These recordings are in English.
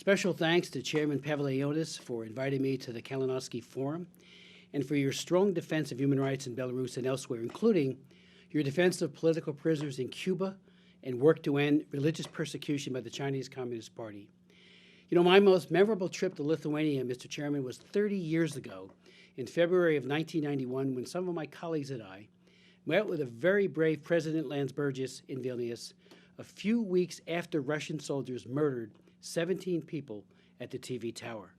Special thanks to Chairman Pavliotis for inviting me to the Kalinowski Forum and for your strong defense of human rights in Belarus and elsewhere, including your defense of political prisoners in Cuba and work to end religious persecution by the Chinese Communist Party. You know, my most memorable trip to Lithuania, Mr. Chairman, was 30 years ago in February of 1991 when some of my colleagues and I met with a very brave President Landsbergis in Vilnius a few weeks after Russian soldiers murdered 17 people at the TV tower.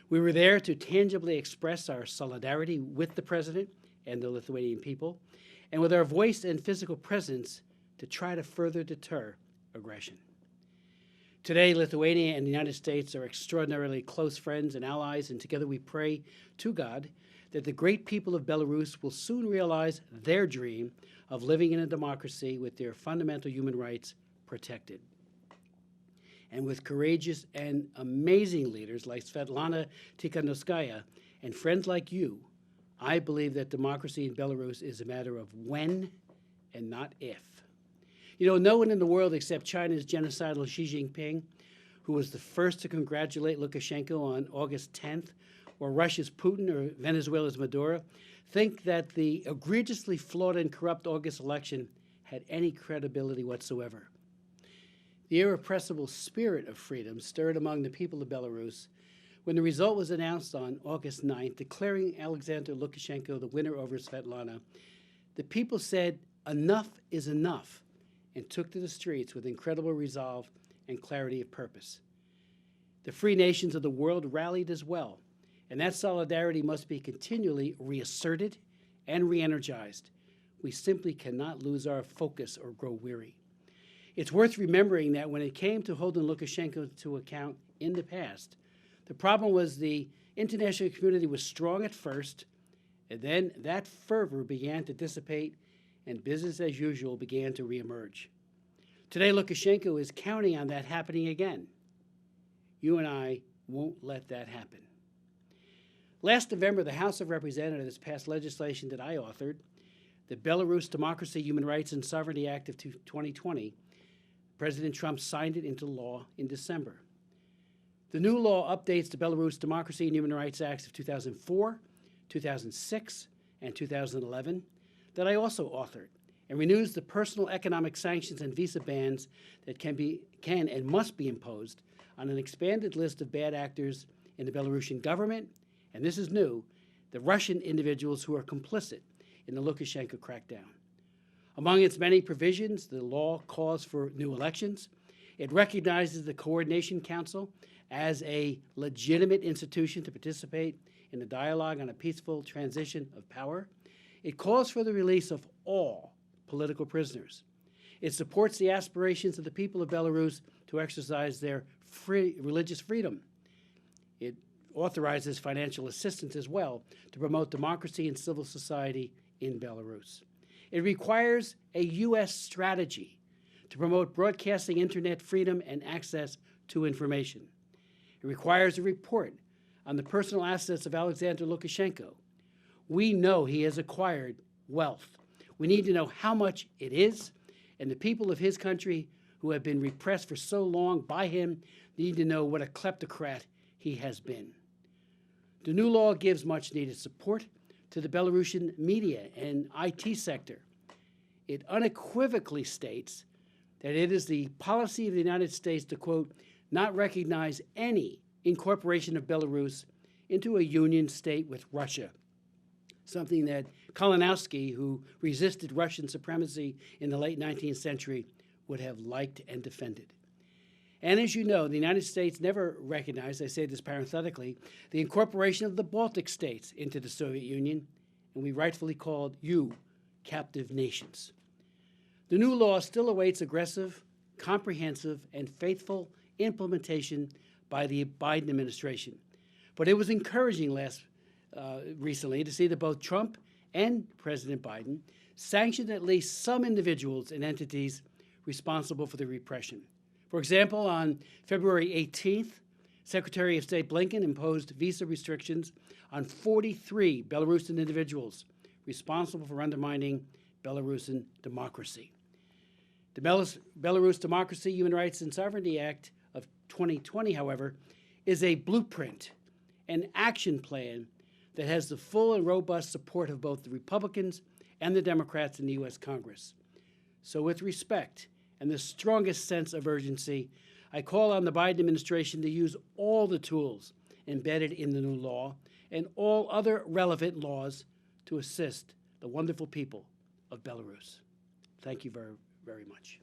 We were there to tangibly express our solidarity with the President and the Lithuanian people, and with our voice and physical presence to try to further deter aggression. Today, Lithuania and the United States are extraordinarily close friends and allies, and together we pray to God that the great people of Belarus will soon realize their dream of living in a democracy with their fundamental human rights protected. And with courageous and amazing leaders like Svetlana Tikhanovskaya and friends like you, I believe that democracy in Belarus is a matter of when and not if. You know, no one in the world except China's genocidal Xi Jinping, who was the first to congratulate Lukashenko on August 10th, or Russia's Putin or Venezuela's Maduro, think that the egregiously flawed and corrupt August election had any credibility whatsoever. The irrepressible spirit of freedom stirred among the people of Belarus when the result was announced on August 9th, declaring Alexander Lukashenko the winner over Svetlana. The people said, "Enough is enough," and took to the streets with incredible resolve and clarity of purpose. The free nations of the world rallied as well, and that solidarity must be continually reasserted and re-energized. We simply cannot lose our focus or grow weary. It's worth remembering that when it came to holding Lukashenko to account in the past, the problem was the international community was strong at first, and then that fervor began to dissipate and business as usual began to reemerge. Today, Lukashenko is counting on that happening again. You and I won't let that happen. Last November, the House of Representatives passed legislation that I authored, the Belarus Democracy, Human Rights, and Sovereignty Act of 2020. President Trump signed it into law in December. The new law updates the Belarus Democracy and Human Rights Acts of 2004, 2006, and 2011 that I also authored, and renews the personal economic sanctions and visa bans that can and must be imposed on an expanded list of bad actors in the Belarusian government, and this is new, the Russian individuals who are complicit in the Lukashenko crackdown. Among its many provisions, the law calls for new elections. It recognizes the Coordination Council as a legitimate institution to participate in the dialogue on a peaceful transition of power. It calls for the release of all political prisoners. It supports the aspirations of the people of Belarus to exercise their religious freedom. It authorizes financial assistance as well to promote democracy and civil society in Belarus. It requires a U.S. strategy to promote broadcasting internet freedom and access to information. It requires a report on the personal assets of Alexander Lukashenko. We know he has acquired wealth. We need to know how much it is, and the people of his country who have been repressed for so long by him need to know what a kleptocrat he has been. The new law gives much-needed support to the Belarusian media and IT sector. It unequivocally states that it is the policy of the United States to, quote, not recognize any incorporation of Belarus into a union state with Russia, something that Kalinowski, who resisted Russian supremacy in the late 19th century, would have liked and defended. And as you know, the United States never recognized, I say this parenthetically, the incorporation of the Baltic states into the Soviet Union, and we rightfully called you captive nations. The new law still awaits aggressive, comprehensive, and faithful implementation by the Biden administration. But it was encouraging recently to see that both Trump and President Biden sanctioned at least some individuals and entities responsible for the repression. For example, on February 18th, Secretary of State Blinken imposed visa restrictions on 43 Belarusian individuals responsible for undermining Belarusian democracy. The Belarus Democracy, Human Rights, and Sovereignty Act of 2020, however, is a blueprint, an action plan that has the full and robust support of both the Republicans and the Democrats in the U.S. Congress. So with respect and the strongest sense of urgency, I call on the Biden administration to use all the tools embedded in the new law and all other relevant laws to assist the wonderful people of Belarus. Thank you very, very much.